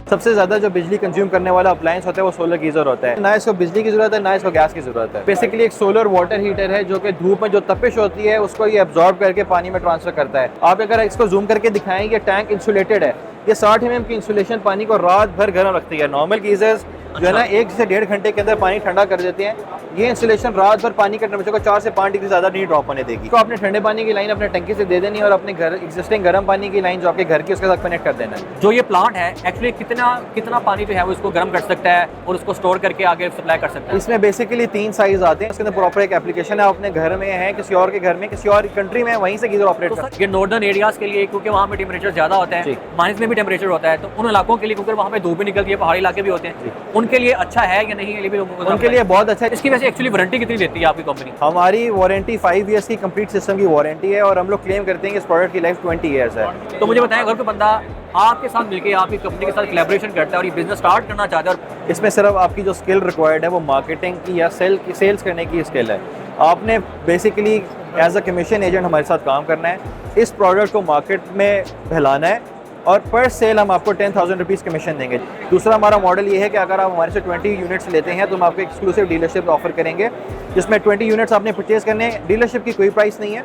सबसे ज्यादा जो बिजली कंज्यूम करने वाला अप्लायंस होता है वो सोलर गीजर होता है। ना इसको बिजली की जरूरत है ना इसको गैस की जरूरत है। बेसिकली एक सोलर वाटर हीटर है जो कि धूप में जो तपिश होती है उसको ये एब्जॉर्ब करके पानी में ट्रांसफर करता है। आप अगर इसको जूम करके दिखाएं, ये टैंक इंसुलेटेड है। ये 60 mm की इंसुलेशन पानी को रात भर गर्म रखती है। नॉर्मल गीजर्स जो है ना 1 से 1.5 घंटे के अंदर पानी ठंडा कर देते हैं। ये इंसुलेशन रात भर पानी के टेम्परेचर को 4 से 5 डिग्री ज्यादा नहीं ड्रॉप होने देगी। तो आपने ठंडे पानी की लाइन अपने टंकी से दे देनी है और अपने घर एग्जिस्टिंग गर्म पानी की लाइन जो आपके घर की उसके साथ कनेक्ट कर देना है। जो ये प्लांट है एक्चुअली कितना पानी जो है वो इसको गर्म कर सकता है और उसको स्टोर करके आगे सप्लाई कर सकता है? इसमें बेसिकली 3 साइज आते हैं। इसके अंदर प्रॉपर एक एप्लीकेशन है। अपने घर में है, किसी और के घर में, किसी और कंट्री में, वहीं से गीजर ऑपरेट करते हैं। ये नॉर्दर्न एरियाज के लिए क्योंकि वहाँ पे टेम्परेचर ज्यादा होता है, माइनस में भी टेम्परेचर होता है, तो उन इलाकों के लिए क्योंकि वहाँ पे धूप भी निकलती है, पहाड़ी इलाके भी होते हैं, उनके लिए अच्छा है या नहीं? उनके लिए बहुत अच्छा है। इसकी वैसे एक्चुअली वारंटी कितनी देती है आपकी कंपनी? हमारी वारंटी 5 ईयर्स की कंप्लीट सिस्टम की वारंटी है और हम लोग क्लेम करते हैं कि इस प्रोडक्ट की लाइफ 20 ईयर्स है। तो मुझे बताएं, अगर कोई बंदा आपके साथ मिलकर आपकी कंपनी के साथ कोलैबोरेशन करता है और ये बिजनेस स्टार्ट करना चाहता है, और इसमें सिर्फ आपकी जो स्किल रिक्वायर्ड है वो मार्केटिंग की या सेल्स करने की स्किल है। आपने basically as a commission agent हमारे साथ काम करना है, इस प्रोडक्ट को मार्केट में फैलाना है और पर सेल हम आपको 10,000 रुपीज़ कमीशन देंगे। दूसरा हमारा मॉडल ये है कि अगर आप हमारे से 20 यूनिट्स लेते हैं तो हम आपको एक्सक्लूसिव डीलरशिप ऑफर करेंगे, जिसमें 20 यूनिट्स आपने परचेज करने हैं। डीलरशिप की कोई प्राइस नहीं है,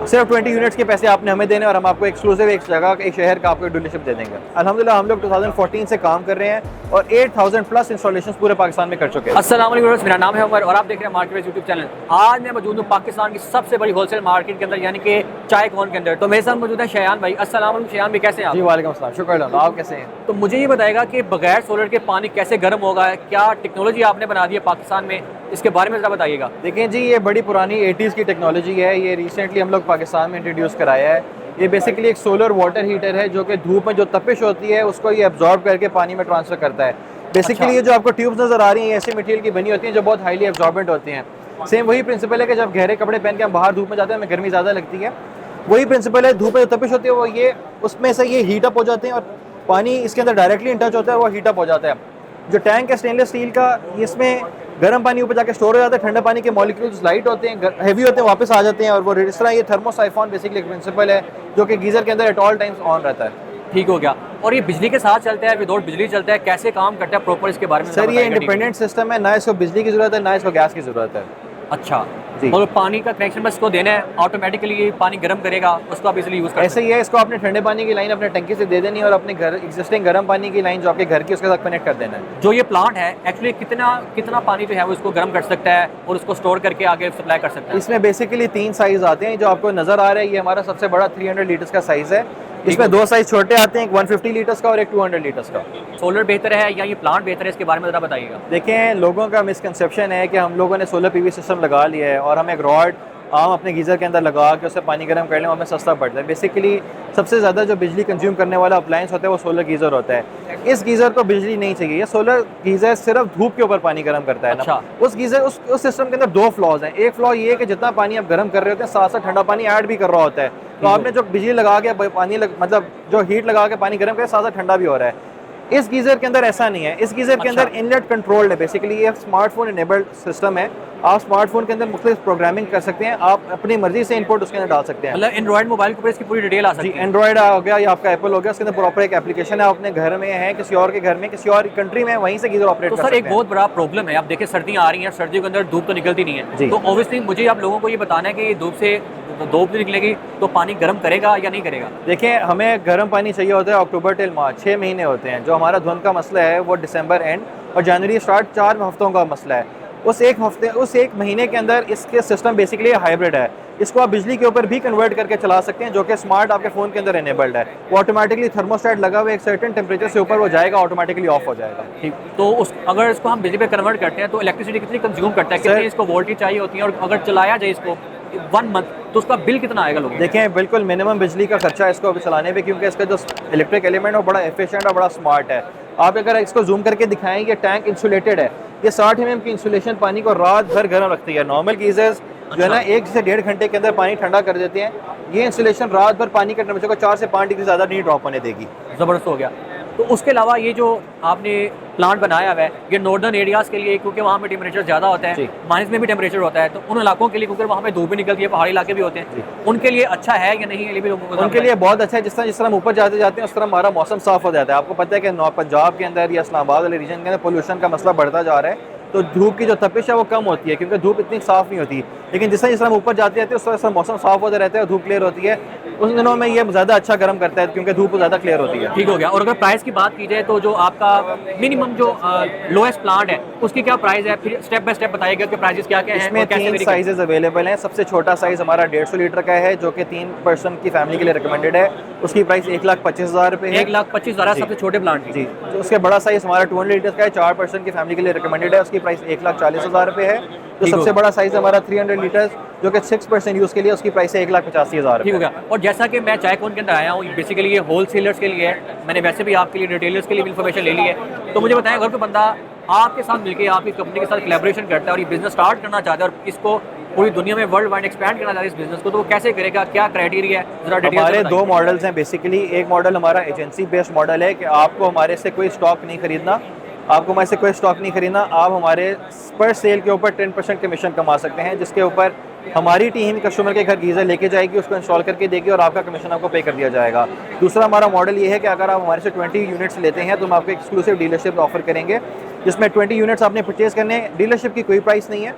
सिर्फ 20 यूनिट्स के पैसे आपने हमें देने और हम आपको एक्सक्लूसिव एक जगह एक शहर का आपको डीलरशिप दे देंगे। अल्हम्दुलिल्लाह हम लोग 2014 से काम कर रहे हैं और 8,000 प्लस इंस्टॉलेशन पूरे पाकिस्तान में कर चुके हैं। अस्सलाम वालेकुम, मेरा नाम है उमर और आप देख रहे हैं मार्केट यूट्यूब चैनल। आज मैं मौजूद हूँ पाकिस्तान की सबसे बड़ी होलसेल मार्केट के अंदर, यानी कि चाय कॉर्न के अंदर। तो मेरे साथ मौजूद है शयान भाई। अस्सलाम वालेकुम शयान भाई, कैसे हैं आप? जी वालेकुम अस्सलाम, शुक्र अल्लाह। आप कैसे हैं? तो मुझे ये बताएगा कि बगैर सोलर के पानी कैसे गर्म होगा, क्या टेक्नोलॉजी आपने बना दी है पाकिस्तान में, इसके बारे में ज़रा बताइएगा। देखें जी, ये बड़ी पुरानी 80s की टेक्नोलॉजी है। ये रिसेंटली हम लोग पाकिस्तान में इंट्रोड्यूस कराया है। ये बेसिकली एक सोलर वाटर हीटर है जो कि धूप में जो तपिश होती है उसको ये एब्जॉर्ब करके पानी में ट्रांसफर करता है। बेसिकली ये जो आपको ट्यूब्स नज़र आ रही हैं ऐसे मटेरियल की बनी होती हैं जो बहुत हाईली एब्जॉर्बेंट होती हैं। सेम वही प्रिंसिपल है कि जब गहरे कपड़े पहन के हम बाहर धूप में जाते हैं हमें गर्मी ज़्यादा लगती है, वही प्रिंसिपल है। धूप में जो तपिश होती है वो ये उसमें से ये हीट अप हो जाते हैं और पानी इसके अंदर डायरेक्टली इन टच होता है, वो हीट अप हो जाता है। जो टैंक है स्टेनलेस स्टील का, इसमें गर्म पानी ऊपर जाके स्टोर हो जाता है, ठंडा पानी के मॉलिक्यूल्स लाइट होते हैं, हेवी होते हैं, वापस आ जाते हैं और वो इस तरह ये थर्मोसाइफॉन बेसिकली एक प्रिंसिपल है जो कि गीजर के अंदर एट ऑल टाइम्स ऑन रहता है। ठीक हो गया। और ये बिजली के साथ चलता है, विदाउट बिजली चलता है, कैसे काम करता है प्रॉपर, इसके बारे में सर ये इंडिपेंडेंट सिस्टम है, ना इसको बिजली की जरूरत है ना इसको गैस की जरूरत है। अच्छा, और पानी का कनेक्शन बस इसको देना है, ऑटोमेटिकली पानी गर्म करेगा, उसको आप इजीली यूज कर ऐसे ही है। इसको आपने ठंडे पानी की लाइन अपने टंकी से दे देनी है और अपने घर एग्जिस्टिंग गर्म पानी की लाइन जो आपके घर की उसके साथ कनेक्ट कर देना है। जो ये प्लांट है एक्चुअली कितना पानी जो है वो इसको गर्म कर सकता है और उसको स्टोर करके आगे सप्लाई कर सकता है? इसमें बेसिकली 3 साइज आते हैं। जो आपको नजर आ रहा है ये हमारा सबसे बड़ा 300 लीटर्स का साइज है। इसमें 2 साइज छोटे आते हैं, एक 150 लीटर्स का और एक 200 लीटर्स का। सोलर बेहतर है या ये प्लांट बेहतर है, इसके बारे में जरा बताइएगा। देखें, लोगों का मिसकंसेप्शन है कि हम लोगों ने सोलर पीवी सिस्टम लगा लिया है और हम एक रॉड आम अपने गीज़र के अंदर लगा के उससे पानी गर्म कर लें, हमें सस्ता पड़ता है। बेसिकली सबसे ज़्यादा जो बिजली कंज्यूम करने वाला अप्लायंस होता है वो सोलर गीज़र होता है। इस गीज़र को बिजली नहीं चाहिए। ये सोलर गीज़र सिर्फ धूप के ऊपर पानी गर्म करता है। अच्छा। ना उस गीज़र उस सिस्टम के अंदर 2 फ्लॉज हैं। एक फ्लॉ ये है कि जितना पानी आप गर्म कर रहे होते हैं साथ साथ ठंडा पानी ऐड भी कर रहा होता है। तो आपने जो बिजली लगा के पानी मतलब जो हीट लगा के पानी गर्म करे साथ साथ ठंडा भी हो रहा है। इस गीज़र के अंदर ऐसा नहीं है। इस गीज़र के अंदर इनलेट कंट्रोल्ड है। बेसिकली ये स्मार्टफोन इनेबल्ड सिस्टम है। आप स्मार्टफोन के अंदर मुख्तलिफ प्रोग्रामिंग कर सकते हैं, आप अपनी मर्जी से इनपुट उसके अंदर डाल सकते हैं। मतलब एंड्रॉइड मोबाइल के ऊपर इसकी पूरी डिटेल आ सकती है? एंड्रॉइड हो गया या आपका एप्पल हो गया, उसके अंदर प्रॉपर एक एप्लीकेशन है। आप अपने घर में है, किसी और के घर में, किसी और कंट्री में, वहीं से गीज़र ऑपरेट कर सकते हैं। तो सर एक बहुत बड़ा प्रॉब्लम है, आप देखिए सर्दियाँ आ रही हैं, सर्दियों के अंदर धूप तो निकलती नहीं है, तो ऑब्वियसली मुझे आप लोगों को ये बताना है कि धूप निकलेगी तो पानी गर्म करेगा या नहीं करेगा? देखिए, हमें गर्म पानी चाहिए होता है अक्टूबर टिल मार्च, 6 महीने होते हैं। जो हमारा धुंध का मसला है वो दिसंबर एंड और जनवरी स्टार्ट 4 हफ्तों का मसला है। उस एक महीने के अंदर इसके सिस्टम बेसिकली हाइब्रिड है। इसको आप बिजली के ऊपर भी कन्वर्ट करके चला सकते हैं, जो कि स्मार्ट आपके फ़ोन के अंदर इनेबल्ड है। वो ऑटोमेटिकली थर्मोस्टेट लगा हुआ एक सर्टेन टेम्परेचर से ऊपर वो जाएगा, ऑटोमेटिकली ऑफ हो जाएगा। ठीक, तो अगर इसको हम बिजली पे कन्वर्ट करते हैं तो इलेक्ट्रिसिटी कितनी कंज्यूम करता है, कितनी इसको वोल्टेज चाहिए होती है, और अगर चलाया जाए इसको 1 मंथ तो उसका बिल कितना आएगा लोगों? देखें, बिल्कुल मिनिमम बिजली का खर्चा है इसको अभी चलाने पे, क्योंकि इसका जो इलेक्ट्रिक एलिमेंट है बड़ा एफिशिएंट और बड़ा स्मार्ट है। आप अगर इसको जूम करके दिखाएं, ये टैंक इंसुलेटेड है। ये 60 mm की इंसुलेशन पानी को रात भर गर्म रखती है। नॉर्मल गीजर्स जो है ना 1 से 1.5 घंटे के अंदर पानी ठंडा कर देते हैं। ये इंसुलेशन रात भर पानी के टेम्परेचर को 4 से 5 डिग्री ज़्यादा नहीं ड्रॉप होने देगी। ज़बरदस्त हो गया। तो उसके अलावा ये जो आपने प्लांट बनाया हुआ है ये नॉर्दर्न एरियाज़ के लिए, क्योंकि वहाँ पे टेम्परेचर ज़्यादा होता है, माइनस में भी टेम्परेचर होता है, तो उन इलाकों के लिए, क्योंकि वहाँ पे धूप भी निकलती है, पहाड़ी इलाके भी होते हैं, उनके लिए अच्छा है या नहीं, ये भी लोगों को उनके लिए बहुत अच्छा है। जिस तरह हम ऊपर जाते जाते हैं उस तरह हमारा मौसम साफ हो जाता है। आपको पता है कि पंजाब के अंदर या इस्लामाबाद वाले रीजन के अंदर पोल्यूशन का मसला बढ़ता जा रहा है, तो धूप की जो तपिश है वो कम होती है, क्योंकि धूप इतनी साफ़ नहीं होती। लेकिन जिस तरह हम ऊपर जाते जाते हैं उस तरह मौसम साफ होता रहता है और धूप क्लियर होती है, उन दिनों में ये ज़्यादा अच्छा गर्म करता है क्योंकि धूप ज़्यादा क्लियर होती है। ठीक हो गया। और अगर प्राइस की बात की जाए तो जो आपका मिनिमम जो लोएस्ट प्लांट है उसकी क्या प्राइस है, फिर स्टेप बाय स्टेप बताइएगा कि प्राइसेस क्या क्या हैं। इसमें 3 साइजेस अवेलेबल हैं। सबसे छोटा साइज़ हमारा 150 लीटर का है, जो कि 3 पर्सन की फैमिली के लिए रिकमेंडेड है। उसकी प्राइस 1,25,000 रुपये है। 1,25,000 सबसे छोटे प्लांट की। जी, तो उसके बड़ा साइज़ हमारा 200 लीटर का है, 4 पर्सन की फैमिली के लिए रिकमेंडेड है। उसकी प्राइस 1,40,000 रुपये है। जो सबसे बड़ा साइज़ हमारा 300 लीटर जो कि 6 पर्सन यूज़ के लिए, उसकी प्राइस है 1,85,000। ठीक हो गया। और जैसा कि मैं चाय कॉर्न के अंदर आया हूँ, बेसिकली ये होलसेलर्स के लिए है, मैंने वैसे भी आपके लिए रिटेलर्स के लिए भी इन्फॉर्मेशन ले ली है। तो मुझे बताएं, अगर कोई बंदा आपके साथ मिलकर आपकी कंपनी के साथ कोलैबोरेशन करता है और ये बिजनेस स्टार्ट करना चाहता है और इसको पूरी दुनिया में वर्ल्ड वाइड एक्सपैंड करना चाहता है इस बिजनेस को, तो वो कैसे करेगा, क्या क्राइटेरिया है, जरा डिटेल। हमारे 2 मॉडल्स हैं बेसिकली। एक मॉडल हमारा एजेंसी बेस्ड मॉडल है कि आपको हमारे से कोई स्टॉक नहीं खरीदना, आपको हमारे से कोई स्टॉक नहीं खरीदना, आप हमारे पर सेल के ऊपर 10% कमीशन कमा सकते हैं, जिसके ऊपर हमारी टीम कस्टमर के घर गीज़र लेके जाएगी, उसको इंस्टॉल करके देगी और आपका कमीशन आपको पे कर दिया जाएगा। दूसरा हमारा मॉडल ये है कि अगर आप हमारे से 20 यूनिट्स लेते हैं तो हम आपको एक्सक्लूसिव डीलरशिप ऑफर करेंगे, जिसमें 20 यूनिट्स आपने परचेज़ करने हैं। डीलरशिप की कोई प्राइस नहीं है,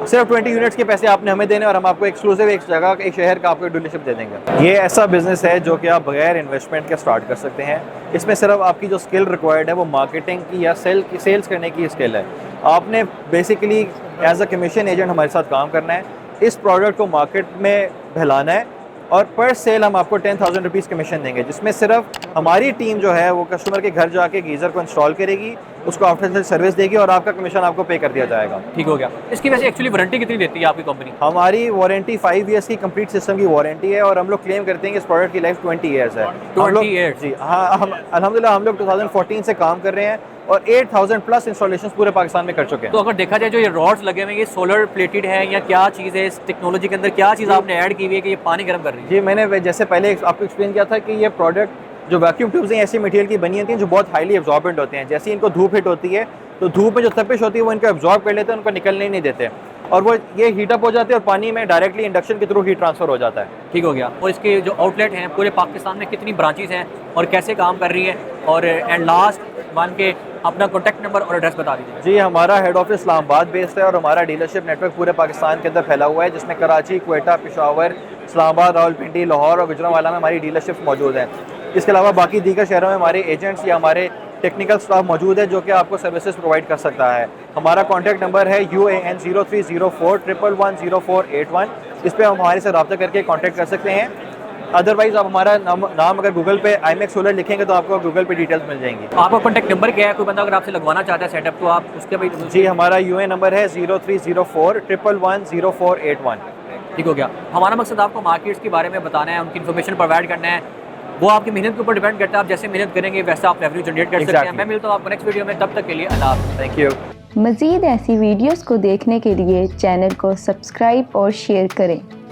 सिर्फ 20 यूनिट्स के पैसे आपने हमें देने और हम आपको एक्सक्लूसिव एक जगह, एक शहर का आपको डीलरशिप दे देंगे। ये ऐसा बिजनेस है जो कि आप बगैर इन्वेस्टमेंट के स्टार्ट कर सकते हैं। इसमें सिर्फ आपकी जो स्किल रिक्वायर्ड है वो मार्केटिंग की या सेल्स करने की स्किल है। आपने basically as a commission agent हमारे साथ काम करना है, इस प्रोडक्ट को मार्केट में फैलाना है और पर सेल हम आपको 10,000 रुपीज़ कमीशन देंगे, जिसमें सिर्फ हमारी टीम जो है वो कस्टमर के घर जाके गीज़र को इंस्टॉल करेगी, उसको आफ्टर सेल सर्विस देगी और आपका कमीशन आपको पे कर दिया जाएगा। ठीक हो गया। इसकी वैसे एक्चुअली वारंटी कितनी देती है आपकी कंपनी? हमारी वारंटी 5 ईयर्स की कंप्लीट सिस्टम की वारंटी है और हम लोग क्लेम करते हैं कि इस प्रोडक्ट की लाइफ 20 ईयर्स है। 20 ईयर्स? जी हाँ, हम अल्हम्दुलिल्लाह हम लोग 2014 से काम कर रहे हैं और 8,000 प्लस इंस्टॉलेशन पूरे पाकिस्तान में कर चुके हैं। तो अगर देखा जाए जो ये रॉड्स लगे हुए हैं, ये सोलर प्लेटेड है या क्या चीज़ है, इस टेक्नोलॉजी के अंदर क्या चीज़ आपने ऐड की हुई है कि ये पानी गर्म कर रही है? जी, मैंने जैसे पहले आपको एक्सप्लेन किया था कि ये प्रोडक्ट जो वैक्यूम ट्यूब्स हैं ऐसे मटेरियल की बनी होती हैं जो बहुत हाईली एब्जॉर्बेंट होते हैं। जैसे इनको धूप हिट होती है तो धूप में जो तपिश होती है वो इनको एब्जॉर्ब कर लेते हैं, उनको निकलने ही नहीं देते और वो ये हीटअप हो जाते हैं और पानी में डायरेक्टली इंडक्शन के थ्रू हीट ट्रांसफर हो जाता है। ठीक हो गया। और इसके जो आउटलेट हैं पूरे पाकिस्तान में कितनी ब्रांचेस हैं और कैसे काम कर रही है, और एंड लास्ट मान के अपना कॉन्टैक्ट नंबर और एड्रेस बता दीजिए। जी, हमारा हेड ऑफिस इस्लामाबाद बेस्ड है और हमारा डीलरशिप नेटवर्क पूरे पाकिस्तान के अंदर फैला हुआ है, जिसमें कराची, क्वेटा, पेशावर, इस्लामाबाद, रावलपिंडी, लाहौर और गुजरांवाला में हमारी डीलरशिप मौजूद हैं। इसके अलावा बाकी दीगर शहरों में हमारे एजेंट्स या हमारे टेक्निकल स्टाफ मौजूद है जो कि आपको सर्विसेज प्रोवाइड कर सकता है। हमारा कॉन्टैक्ट नंबर है UAN 0304110481। इस पर हम हमारे से रब्ता करके कॉन्टैक्ट कर सकते हैं। अदरवाइज आप हमारा नाम अगर गूगल पे IMEX सोलर लिखेंगे तो आपको गूगल पे डिटेल्स मिल जाएंगी। आपका कॉन्टैक्ट नंबर क्या है? कोई बंदा अगर आपसे लगवाना चाहता है सेटअप तो आप उसके भी? जी, हमारा UAN नंबर है 0304110481। ठीक हो गया। हमारा मकसद आपको मार्केट्स के बारे में बताना है, उनकी इन्फॉर्मेशन प्रोवाइड करना है। वो आपकी मेहनत के ऊपर डिपेंड करता है, आप जैसे मेहनत करेंगे वैसा आप रेवेन्यू जनरेट कर सकते हैं। मैं मिलता हूँ आपको नेक्स्ट वीडियो में, तब तक के लिए अल्लाह हाफ़िज़। Thank you. मज़ीद ऐसी वीडियोस को देखने के लिए चैनल को सब्सक्राइब और शेयर करें।